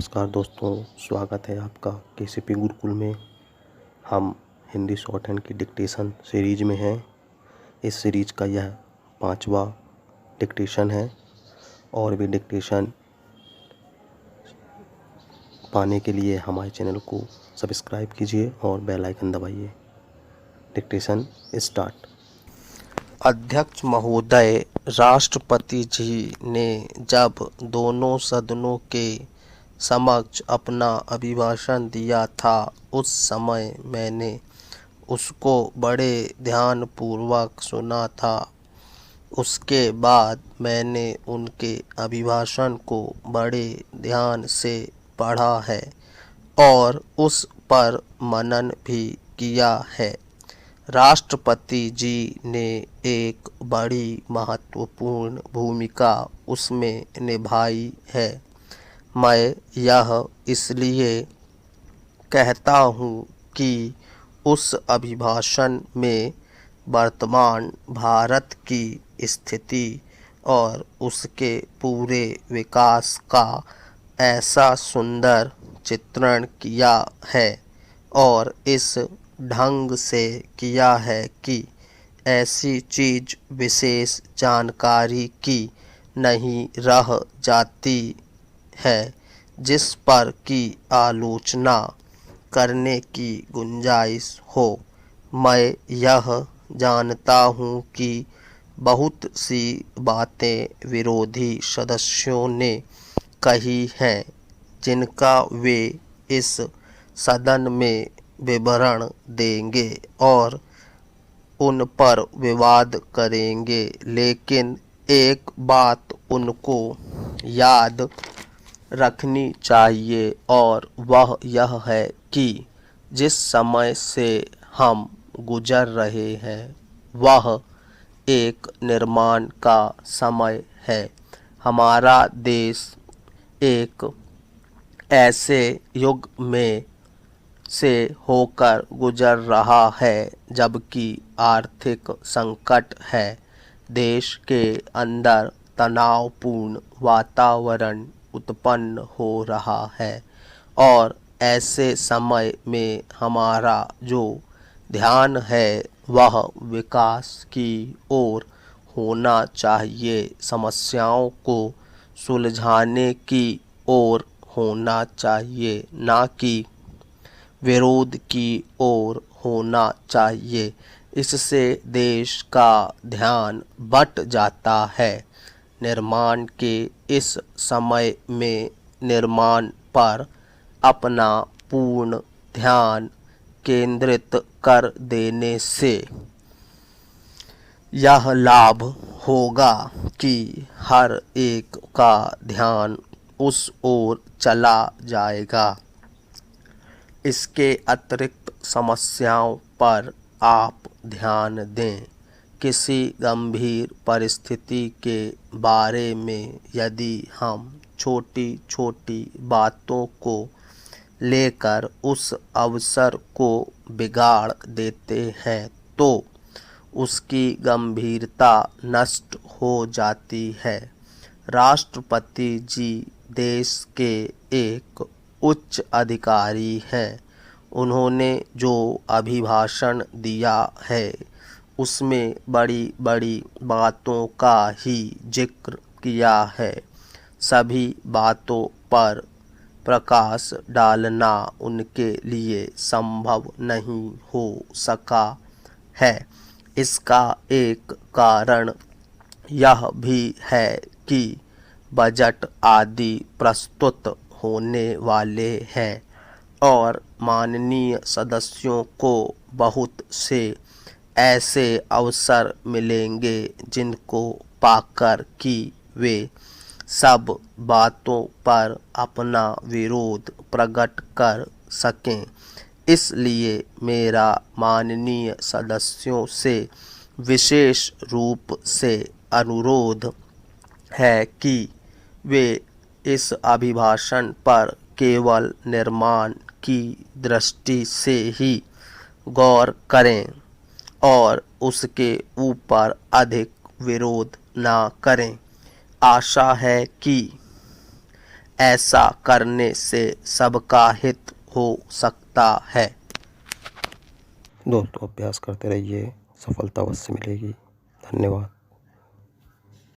नमस्कार दोस्तों, स्वागत है आपका केसीपी गुरुकुल में। हम हिंदी शॉर्ट हैंड की डिक्टेशन सीरीज में हैं। इस सीरीज का यह 5वां डिक्टेशन है और भी डिक्टेशन पाने के लिए हमारे चैनल को सब्सक्राइब कीजिए और बेल आइकन दबाइए। Dictation start. अध्यक्ष महोदय, राष्ट्रपति जी ने जब दोनों सदनों के समक्ष अपना अभिभाषण दिया था, उस समय मैंने उसको बड़े ध्यानपूर्वक सुना था। उसके बाद मैंने उनके अभिभाषण को बड़े ध्यान से पढ़ा है और उस पर मनन भी किया है। राष्ट्रपति जी ने एक बड़ी महत्वपूर्ण भूमिका उसमें निभाई है। मैं यह इसलिए कहता हूँ कि उस अभिभाषण में वर्तमान भारत की स्थिति और उसके पूरे विकास का ऐसा सुंदर चित्रण किया है और इस ढंग से किया है कि ऐसी चीज़ विशेष जानकारी की नहीं रह जाती है जिस पर की आलोचना करने की गुंजाइश हो। मैं यह जानता हूँ कि बहुत सी बातें विरोधी सदस्यों ने कही हैं जिनका वे इस सदन में विवरण देंगे और उन पर विवाद करेंगे, लेकिन एक बात उनको याद रखनी चाहिए और वह यह है कि जिस समय से हम गुजर रहे हैं वह एक निर्माण का समय है। हमारा देश एक ऐसे युग में से होकर गुजर रहा है जबकि आर्थिक संकट है। देश के अंदर तनावपूर्ण वातावरण उत्पन्न हो रहा है और ऐसे समय में हमारा जो ध्यान है वह विकास की ओर होना चाहिए, समस्याओं को सुलझाने की ओर होना चाहिए, ना कि विरोध की ओर होना चाहिए। इससे देश का ध्यान बट जाता है। निर्माण के इस समय में निर्माण पर अपना पूर्ण ध्यान केंद्रित कर देने से यह लाभ होगा कि हर एक का ध्यान उस ओर चला जाएगा। इसके अतिरिक्त समस्याओं पर आप ध्यान दें। किसी गंभीर परिस्थिति के बारे में यदि हम छोटी छोटी बातों को लेकर उस अवसर को बिगाड़ देते हैं तो उसकी गंभीरता नष्ट हो जाती है। राष्ट्रपति जी देश के एक उच्च अधिकारी हैं। उन्होंने जो अभिभाषण दिया है उसमें बड़ी बड़ी बातों का ही जिक्र किया है। सभी बातों पर प्रकाश डालना उनके लिए संभव नहीं हो सका है। इसका एक कारण यह भी है कि बजट आदि प्रस्तुत होने वाले हैं और माननीय सदस्यों को बहुत से ऐसे अवसर मिलेंगे जिनको पाकर कि वे सब बातों पर अपना विरोध प्रकट कर सकें। इसलिए मेरा माननीय सदस्यों से विशेष रूप से अनुरोध है कि वे इस अभिभाषण पर केवल निर्माण की दृष्टि से ही गौर करें और उसके ऊपर अधिक विरोध ना करें। आशा है कि ऐसा करने से सबका हित हो सकता है। दोस्तों, अभ्यास करते रहिए, सफलता अवश्य मिलेगी। धन्यवाद।